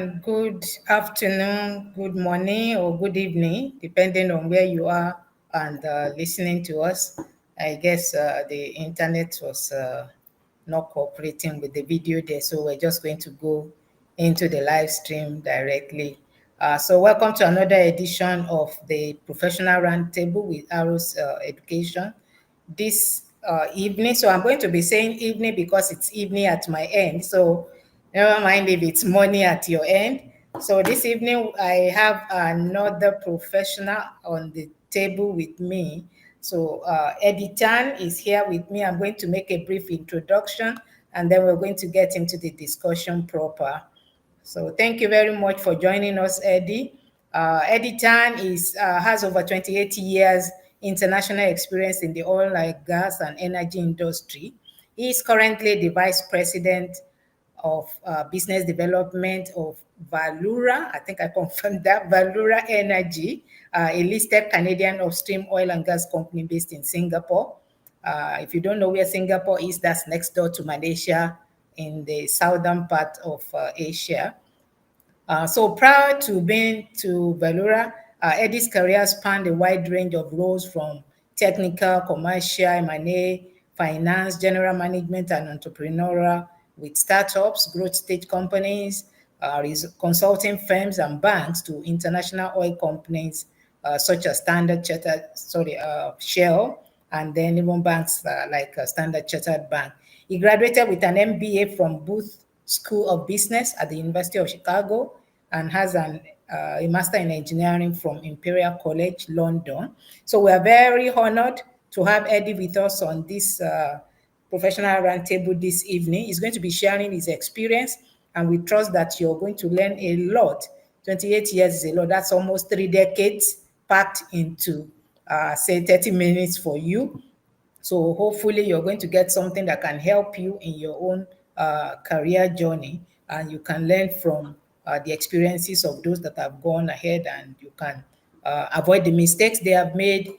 good afternoon, good morning, or good evening, depending on where you are and listening to us. I guess the internet was not cooperating with the video there, so we're just going to go into the live stream directly. So welcome to another edition of the Professional Roundtable with Arrows Education. This evening, so I'm going to be saying evening because it's evening at my end. So never mind if it's morning at your end. So this evening, I have another professional on the table with me. So Eddy is here with me. I'm going to make a brief introduction, and then we're going to get into the discussion proper. So thank you very much for joining us, Eddy. Eddy has over 28 years international experience in the oil and gas and energy industry. He is currently the Vice President of Business Development of Valura. I think I confirmed that, Valura Energy, a listed Canadian upstream oil and gas company based in Singapore. If you don't know where Singapore is, that's next door to Malaysia in the southern part of Asia. So prior to being to Valura, Eddy's career spanned a wide range of roles from technical, commercial, M&A, finance, general management, and entrepreneurial with startups, growth stage companies, consulting firms, and banks to international oil companies such as Shell, and then even banks like Standard Chartered Bank. He graduated with an MBA from Booth School of Business at the University of Chicago and has a Master in Engineering from Imperial College, London. So we are very honored to have Eddy with us on this professional roundtable this evening. He's going to be sharing his experience, and we trust that you're going to learn a lot. 28 years is a lot. That's almost 3 decades packed into, say, 30 minutes for you. So hopefully you're going to get something that can help you in your own career journey, and you can learn from the experiences of those that have gone ahead, and you can avoid the mistakes they have made,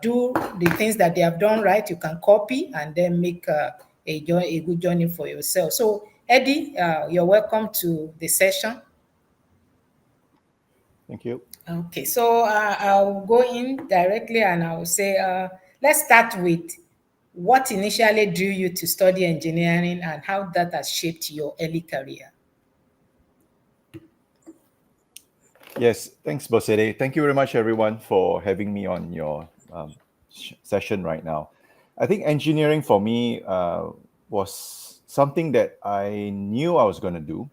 do the things that they have done right, you can copy, and then make a good journey for yourself. So Eddy, you're welcome to the session. Thank you. Okay, so I'll go in directly and I'll say, let's start with what initially drew you to study engineering and how that has shaped your early career. Yes, thanks, Bosede. Thank you very much, everyone, for having me on your session right now. I think engineering for me was something that I knew I was going to do,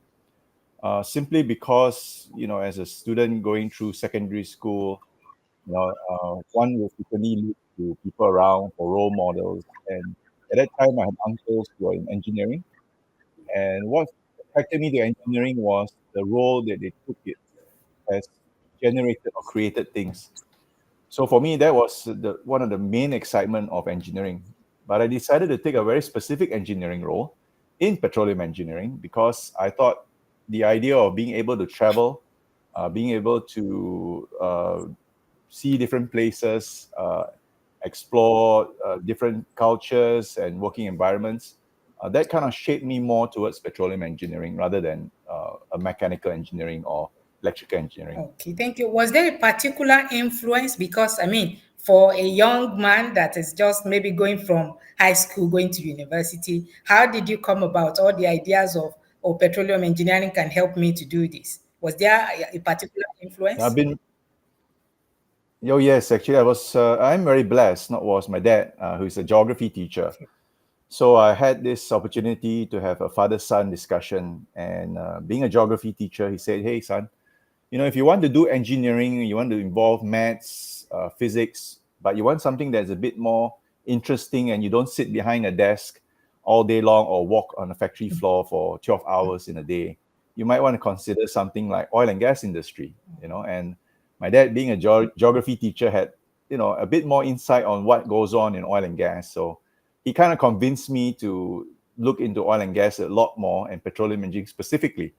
simply because, as a student going through secondary school, one will frequently look to people around for role models. And at that time, I had uncles who were in engineering. And what attracted me to engineering was the role that they took it has generated or created things. So for me, that was one of the main excitement of engineering. But I decided to take a very specific engineering role in petroleum engineering because I thought the idea of being able to travel, being able to see different places, explore different cultures and working environments, that kind of shaped me more towards petroleum engineering rather than a mechanical engineering or electrical engineering. Okay, thank you. Was there a particular influence? Because, I mean, for a young man that is just maybe going from high school, going to university, how did you come about all the ideas of, oh, petroleum engineering can help me to do this? Was there a particular influence? Oh yes, actually, I'm very blessed. Not was my dad, who's a geography teacher. So I had this opportunity to have a father-son discussion, and being a geography teacher, he said, "Hey, son, if you want to do engineering, you want to involve maths, physics, but you want something that's a bit more interesting and you don't sit behind a desk all day long or walk on a factory floor for 12 hours in a day, you might want to consider something like oil and gas industry, and my dad being a geography teacher had, a bit more insight on what goes on in oil and gas. So he kind of convinced me to look into oil and gas a lot more and petroleum engineering specifically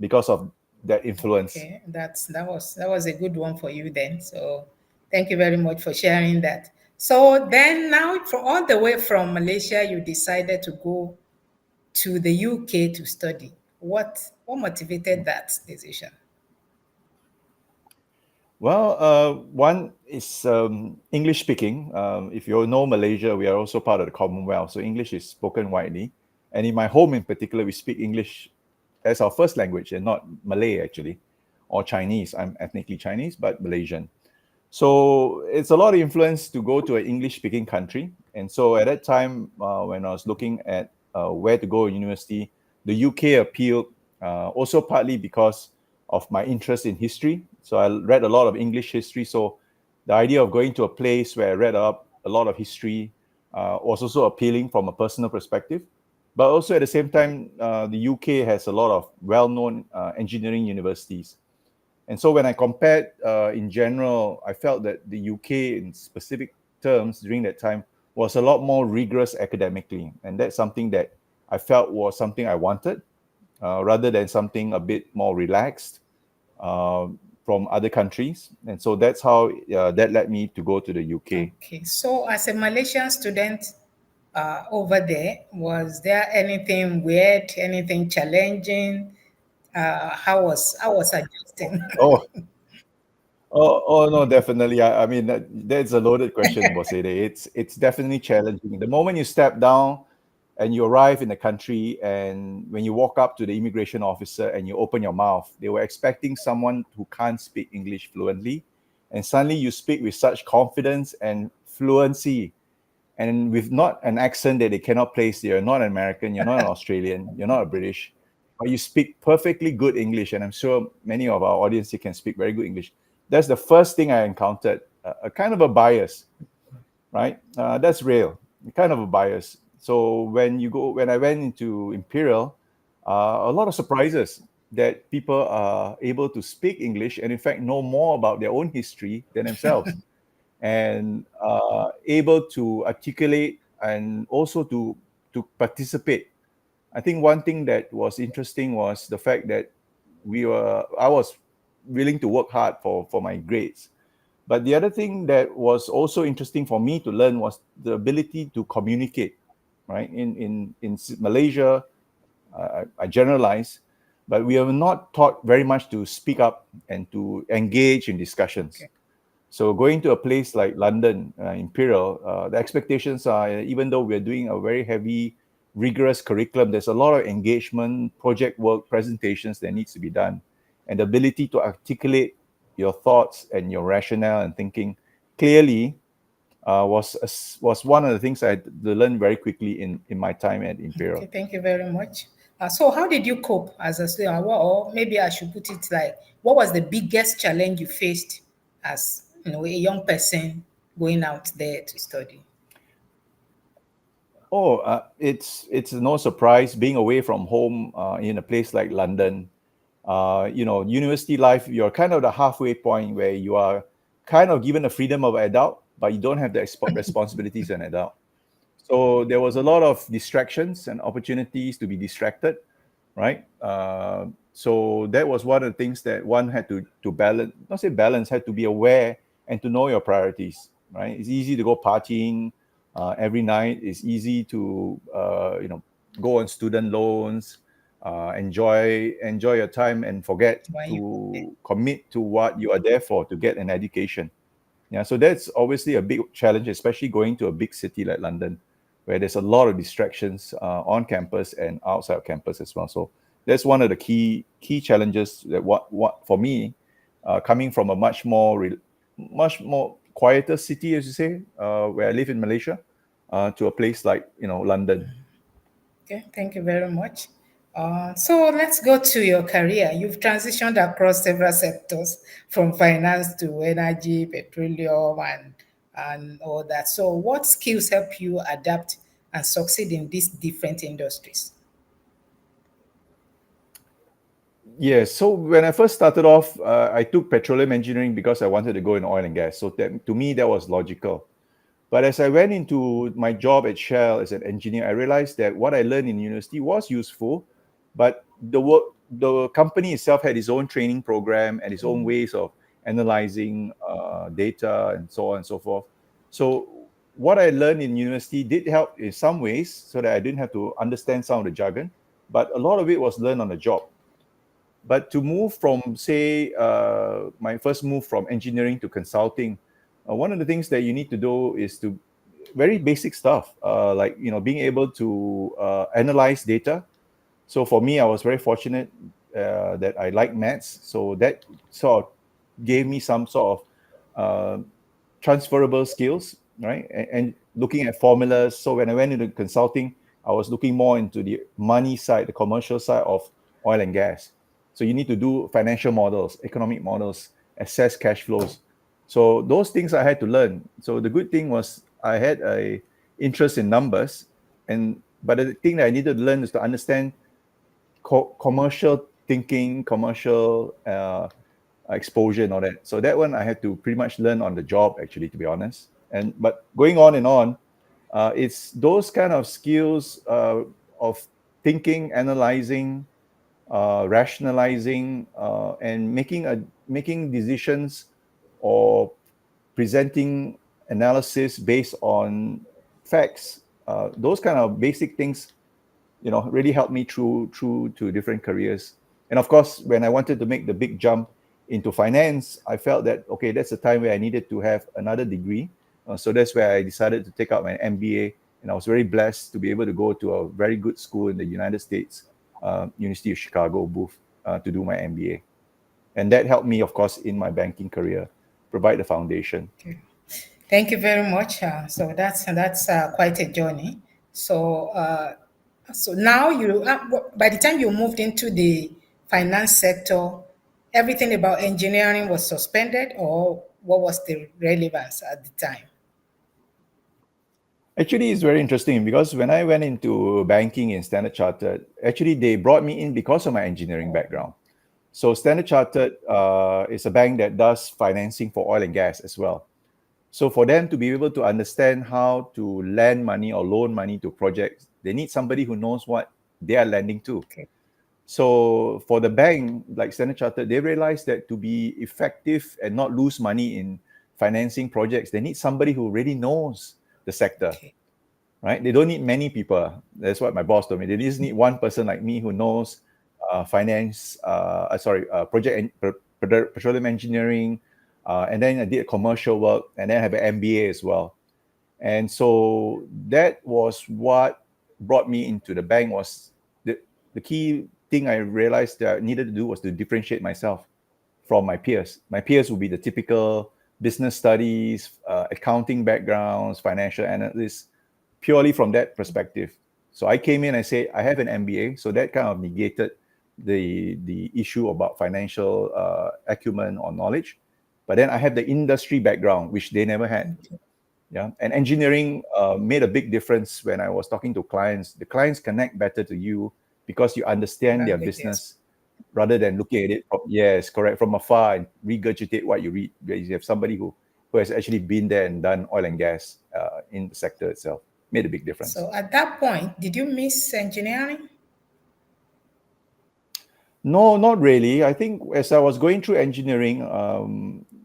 because of that influence. Okay, that was a good one for you then. So thank you very much for sharing that. So then now from all the way from Malaysia, you decided to go to the UK to study. What What motivated that decision? Well, one is English speaking. If you all know Malaysia, we are also part of the Commonwealth, so English is spoken widely. And in my home in particular, we speak English as our first language and not Malay actually, or Chinese. I'm ethnically Chinese, but Malaysian. So it's a lot of influence to go to an English-speaking country. And so at that time, when I was looking at where to go in university, the UK appealed, also partly because of my interest in history. So I read a lot of English history. So the idea of going to a place where I read up a lot of history was also appealing from a personal perspective. But also at the same time, the UK has a lot of well-known engineering universities. And so when I compared in general, I felt that the UK in specific terms during that time was a lot more rigorous academically. And that's something that I felt was something I wanted rather than something a bit more relaxed uh, from other countries. And so that's how that led me to go to the UK. Okay, so as a Malaysian student over there, was there anything weird, anything challenging? How was adjusting? Oh, no, definitely. I mean, that's a loaded question, Bosede. It's definitely challenging. The moment you step down and you arrive in the country, and when you walk up to the immigration officer and you open your mouth, they were expecting someone who can't speak English fluently, and suddenly you speak with such confidence and fluency, and with not an accent that they cannot place. You're not an American, you're not an Australian, you're not a British, but you speak perfectly good English. And I'm sure many of our audience here can speak very good English. That's the first thing I encountered, a kind of a bias, right? That's real, kind of a bias. So when I went into Imperial, a lot of surprises that people are able to speak English and in fact know more about their own history than themselves, and able to articulate and also to participate. I think one thing that was interesting was the fact that I was willing to work hard for my grades. But the other thing that was also interesting for me to learn was the ability to communicate, right? In Malaysia, I generalize, but we are not taught very much to speak up and to engage in discussions. Okay. So going to a place like London, Imperial, the expectations are, even though we're doing a very heavy, rigorous curriculum, there's a lot of engagement, project work, presentations that needs to be done. And the ability to articulate your thoughts and your rationale and thinking clearly was one of the things I had to learn very quickly in my time at Imperial. Okay, thank you very much. So, how did you cope as a student? Or maybe I should put it like, what was the biggest challenge you faced as a young person going out there to study? Oh, it's no surprise being away from home in a place like London. University life, you're kind of the halfway point where you are kind of given the freedom of an adult, but you don't have the responsibilities of an adult. So there was a lot of distractions and opportunities to be distracted, right? So that was one of the things that one had to balance, not say balance, had to be aware and to know your priorities, right? It's easy to go partying every night. It's easy to go on student loans, enjoy your time and forget When you to commit to what you are there for, to get an education. Yeah, so that's obviously a big challenge, especially going to a big city like London, where there's a lot of distractions on campus and outside of campus as well. So that's one of the key challenges that what for me, coming from a much more quieter city, as you say, where I live in Malaysia, to a place like London. Okay, thank you very much. So let's go to your career. You've transitioned across several sectors from finance to energy, petroleum, and all that. So, what skills help you adapt and succeed in these different industries? Yes. So when I first started off, I took petroleum engineering because I wanted to go in oil and gas. So that, to me, that was logical. But as I went into my job at Shell as an engineer, I realized that what I learned in university was useful, but the company itself had its own training program and its own ways of analyzing data and so on and so forth. So what I learned in university did help in some ways, so that I didn't have to understand some of the jargon, but a lot of it was learned on the job. But to move from, say, my first move from engineering to consulting, one of the things that you need to do is to very basic stuff, like being able to analyze data. So for me, I was very fortunate that I like maths, so that sort of gave me some sort of transferable skills, right? And looking at formulas. So when I went into consulting, I was looking more into the money side, the commercial side of oil and gas. So you need to do financial models, economic models, assess cash flows. So those things I had to learn. So the good thing was I had a interest in numbers, and but the thing that I needed to learn is to understand commercial thinking, commercial exposure and all that. So that one I had to pretty much learn on the job, actually, to be honest. And but going on and on, it's those kind of skills of thinking, analyzing, rationalizing, and making decisions or presenting analysis based on facts. Those kind of basic things, really helped me through to different careers. And of course, when I wanted to make the big jump into finance, I felt that okay, that's the time where I needed to have another degree. So that's where I decided to take out my MBA, and I was very blessed to be able to go to a very good school in the United States, University of Chicago, Booth, to do my MBA, and that helped me, of course, in my banking career, provide the foundation. Okay. Thank you very much. So that's quite a journey. So so now by the time you moved into the finance sector, everything about engineering was suspended, or what was the relevance at the time? Actually, it's very interesting because when I went into banking in Standard Chartered, actually they brought me in because of my engineering background. So Standard Chartered is a bank that does financing for oil and gas as well. So for them to be able to understand how to lend money or loan money to projects, they need somebody who knows what they are lending to. Okay. So for the bank, like Standard Chartered, they realized that to be effective and not lose money in financing projects, they need somebody who really knows the sector, Okay. right? They don't need many people. That's what my boss told me. They just need one person like me who knows finance, project and petroleum engineering, and then I did commercial work, and then I have an MBA as well. And so that was what brought me into the bank. Was the key thing I realized that I needed to do was to differentiate myself from my peers. My peers would be the typical business studies, accounting backgrounds, financial analysts, purely from that perspective. So I came in and say I have an MBA, so that kind of negated the issue about financial acumen or knowledge. But then I have the industry background, which they never had. Okay. Yeah, and engineering made a big difference when I was talking to clients. The clients connect better to you because you understand their Languages. business rather than looking at it from, yes, correct, from afar and regurgitate what you read. Where you have somebody who has actually been there and done oil and gas in the sector itself. Made a big difference. So at that point, did you miss engineering? No, not really. I think as I was going through engineering,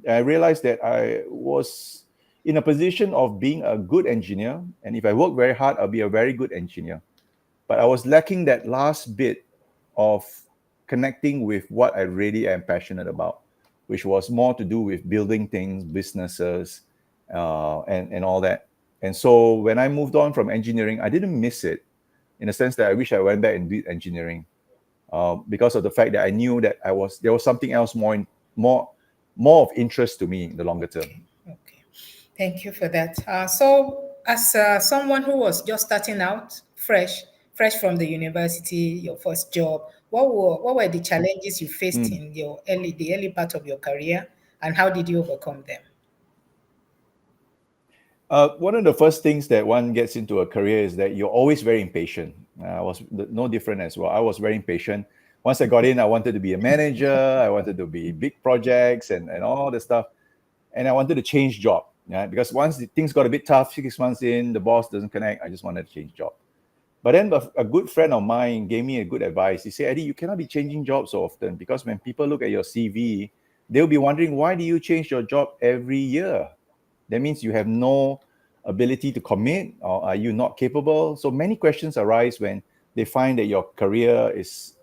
I realized that I was in a position of being a good engineer. And if I work very hard, I'll be a very good engineer. But I was lacking that last bit of connecting with what I really am passionate about, which was more to do with building things, businesses, and all that. And so when I moved on from engineering, I didn't miss it in the sense that I wish I went back and did engineering, because of the fact that I knew that there was something else more more of interest to me in the longer term. Okay. Okay. Thank you for that. So, as someone who was just starting out, fresh from the university, your first job, what were the challenges you faced Mm. in the early part of your career, and how did you overcome them? One of the first things that one gets into a career is that you're always very impatient. I was no different as well. I was very impatient. Once I got in, I wanted to be a manager. I wanted to be big projects and all the stuff. And I wanted to change job. Yeah, because once things got a bit tough, 6 months in, the boss doesn't connect. I just wanted to change job. But then a good friend of mine gave me a good advice. He said, Eddie, you cannot be changing jobs so often because when people look at your CV, they'll be wondering, why do you change your job every year? That means you have no ability to commit, or are you not capable? So many questions arise when they find that your career is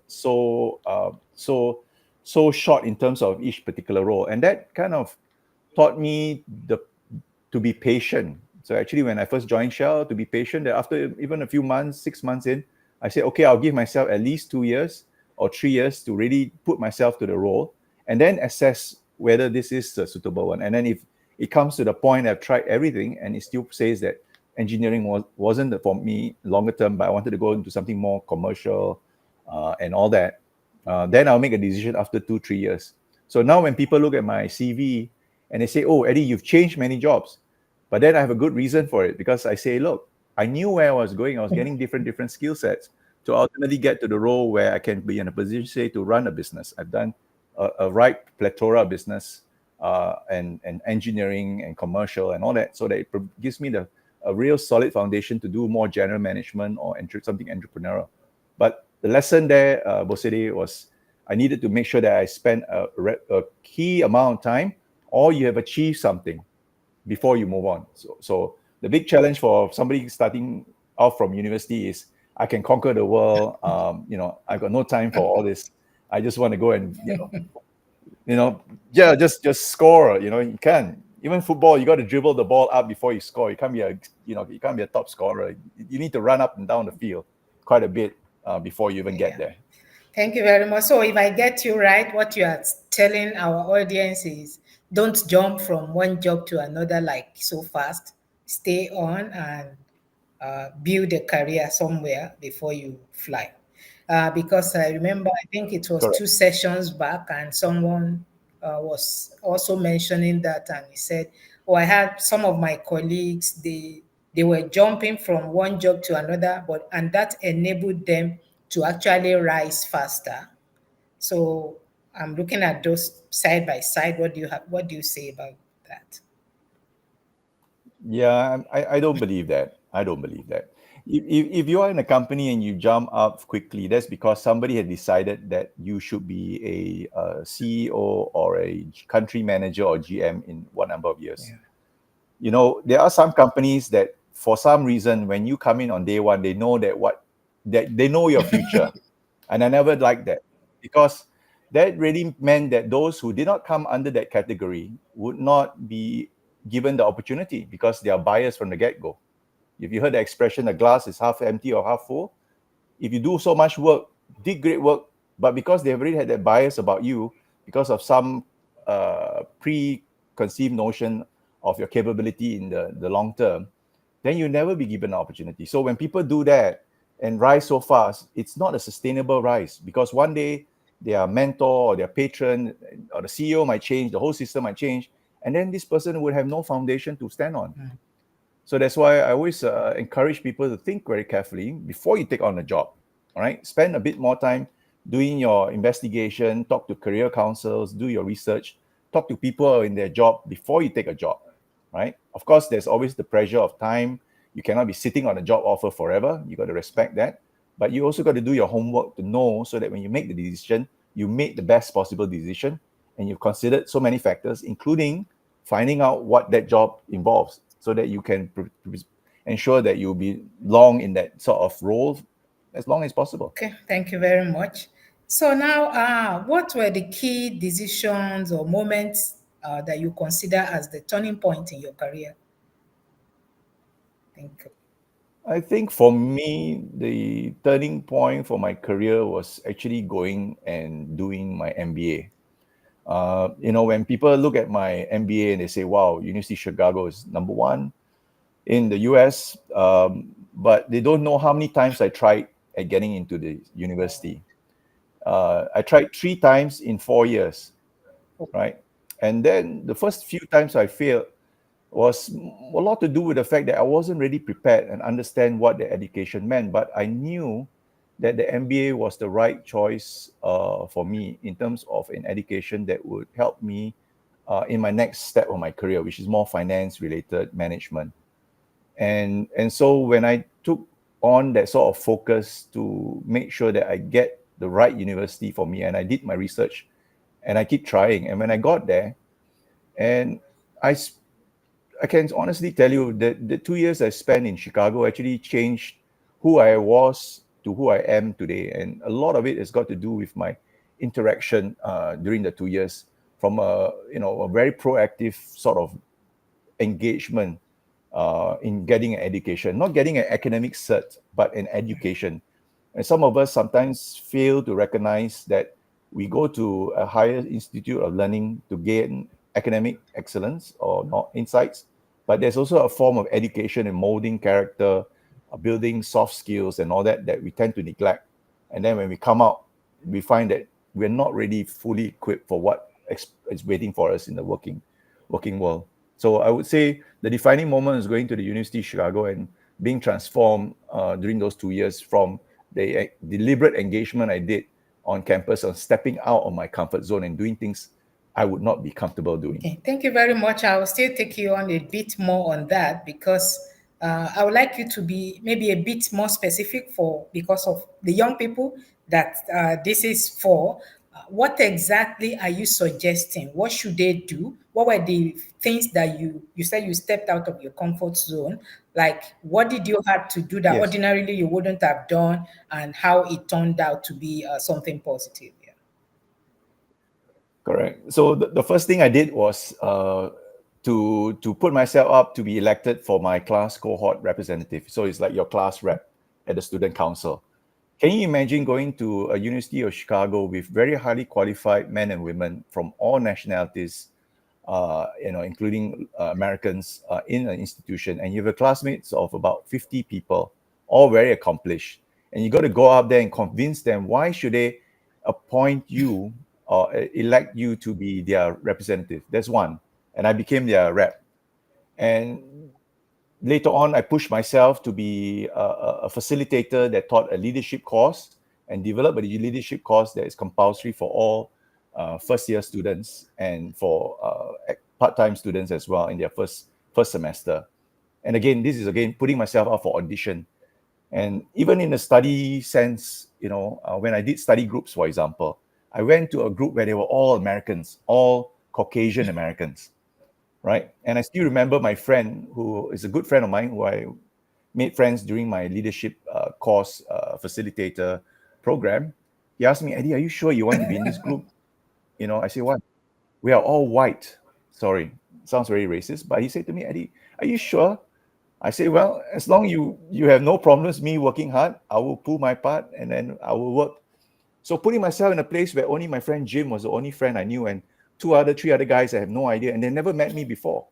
so short in terms of each particular role, and that kind of taught me to be patient. So actually, when I first joined Shell, to be patient, that after even a few months, 6 months in, I said, okay, I'll give myself at least 2 years or 3 years to really put myself to the role, and then assess whether this is a suitable one. And then if it comes to the point I've tried everything and it still says that engineering wasn't for me longer term, but I wanted to go into something more commercial and all that, then I'll make a decision after 2 3 years. So now when people look at my CV and they say, oh, Eddy, you've changed many jobs, but then I have a good reason for it, because I say, look, I knew where I was going. I was getting different skill sets to ultimately get to the role where I can be in a position, say, to run a business. I've done a right plethora of business and engineering and commercial and all that, so that it gives me a real solid foundation to do more general management or something entrepreneurial. But the lesson there, Bosede, was I needed to make sure that I spend a key amount of time, or you have achieved something before you move on. So the big challenge for somebody starting off from university is, I can conquer the world. I've got no time for all this. I just want to go and yeah, just score. You can. Even football, you got to dribble the ball up before you score. You can't be a top scorer. You need to run up and down the field quite a bit before you even get there. Thank you very much. So if I get you right, what you are telling our audience is, don't jump from one job to another like so fast. Stay on and build a career somewhere before you fly. Because I remember, I think it was Correct. 2 sessions back, and someone was also mentioning that, and he said, "Oh, I had some of my colleagues, they were jumping from one job to another, and that enabled them to actually rise faster." So I'm looking at those side by side. What do you say about that? Yeah, I don't believe that. I don't believe that. If you are in a company and you jump up quickly, that's because somebody had decided that you should be a CEO or a country manager or GM in what number of years. There are some companies that for some reason, when you come in on day one, they know that they know your future. And I never liked that, because that really meant that those who did not come under that category would not be given the opportunity, because they are biased from the get-go. If you heard the expression, the glass is half empty or half full, if you do so much work, did great work, but because they've already had that bias about you, because of some preconceived notion of your capability in the long term, then you'll never be given an opportunity. So when people do that and rise so fast, it's not a sustainable rise, because one day their mentor or their patron or the CEO might change, the whole system might change, and then this person would have no foundation to stand on. So that's why I always encourage people to think very carefully before you take on a job. All right, spend a bit more time doing your investigation, talk to career counsels, do your research, talk to people in their job before you take a job. Right? Of course, there's always the pressure of time. You cannot be sitting on a job offer forever. You got to respect that. But you also got to do your homework to know, so that when you make the decision, you make the best possible decision, and you've considered so many factors, including finding out what that job involves, so that you can ensure that you'll be long in that sort of role as long as possible. Okay, thank you very much. So now, what were the key decisions or moments that you consider as the turning point in your career? Thank you. I think for me, the turning point for my career was actually going and doing my MBA. When people look at my MBA and they say, wow, University of Chicago is number one in the US, but they don't know how many times I tried at getting into the university. I tried 3 times in 4 years, right? And then the first few times I failed was a lot to do with the fact that I wasn't really prepared and understand what the education meant, but I knew that the MBA was the right choice for me in terms of an education that would help me in my next step of my career, which is more finance related management. And so when I took on that sort of focus to make sure that I get the right university for me, and I did my research and I keep trying, and when I got there, and I can honestly tell you that the 2 years I spent in Chicago actually changed who I was to who I am today. And a lot of it has got to do with my interaction during the 2 years from a very proactive sort of engagement in getting an education, not getting an academic cert, but an education. And some of us sometimes fail to recognize that we go to a higher institute of learning to gain academic excellence or not insights, but there's also a form of education in molding character, building soft skills and all that we tend to neglect. And then when we come out, we find that we're not really fully equipped for what is waiting for us in the working world. So I would say the defining moment is going to the University of Chicago and being transformed during those 2 years from the deliberate engagement I did on campus, on stepping out of my comfort zone and doing things I would not be comfortable doing. Okay, thank you very much. I will still take you on a bit more on that because I would like you to be maybe a bit more specific for because of the young people that this is for. What exactly are you suggesting? What should they do? What were the things that you said you stepped out of your comfort zone? Like, what did you have to do that Yes. ordinarily you wouldn't have done, and how it turned out to be something positive? Yeah. Correct. So the first thing I did was to put myself up to be elected for my class cohort representative. So it's like your class rep at the student council. Can you imagine going to a University of Chicago with very highly qualified men and women from all nationalities, including Americans in an institution, and you have a classmates of about 50 people, all very accomplished, and you got to go up there and convince them why should they appoint you or elect you to be their representative. That's one, and I became their rep. And later on, I pushed myself to be a facilitator that taught a leadership course and developed a leadership course that is compulsory for all first-year students and for part-time students as well in their first semester. And again, this is again putting myself out for audition. And even in a study sense, when I did study groups, for example, I went to a group where they were all Americans, all Caucasian Americans, right? And I still remember my friend, who is a good friend of mine, who I made friends during my leadership course facilitator program. He asked me, Eddie, are you sure you want to be in this group? I say, what? We are all white. Sorry, sounds very racist. But he said to me, Eddie, are you sure? I say, well, as long you have no problems me working hard, I will pull my part and then I will work. So putting myself in a place where only my friend Jim was the only friend I knew, and three other guys I have no idea, and they never met me before.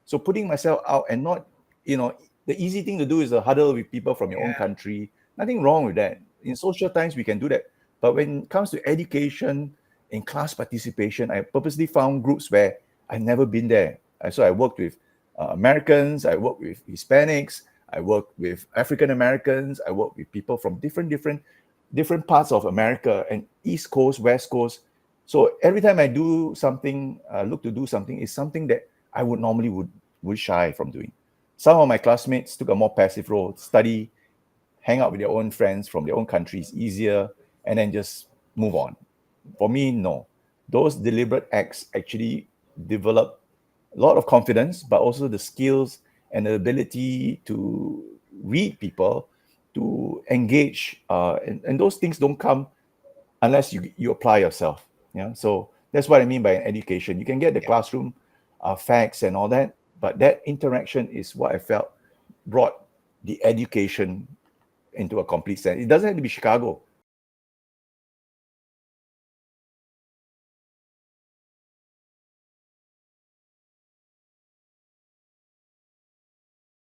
So putting myself out and not, the easy thing to do is to huddle with people from your own country. Nothing wrong with that. In social times, we can do that. But when it comes to education, in class participation, I purposely found groups where I've never been there. So I worked with Americans, I worked with Hispanics, I worked with African Americans, I worked with people from different parts of America and East Coast, West Coast. So every time I do something, look to do something, is something that I would normally would shy from doing. Some of my classmates took a more passive role, study, hang out with their own friends from their own countries, easier, and then just move on. For me, no. Those deliberate acts actually develop a lot of confidence, but also the skills and the ability to read people, to engage, and those things don't come unless you apply yourself. Yeah, so that's what I mean by an education. You can get the classroom facts and all that, but that interaction is what I felt brought the education into a complete sense. It doesn't have to be Chicago.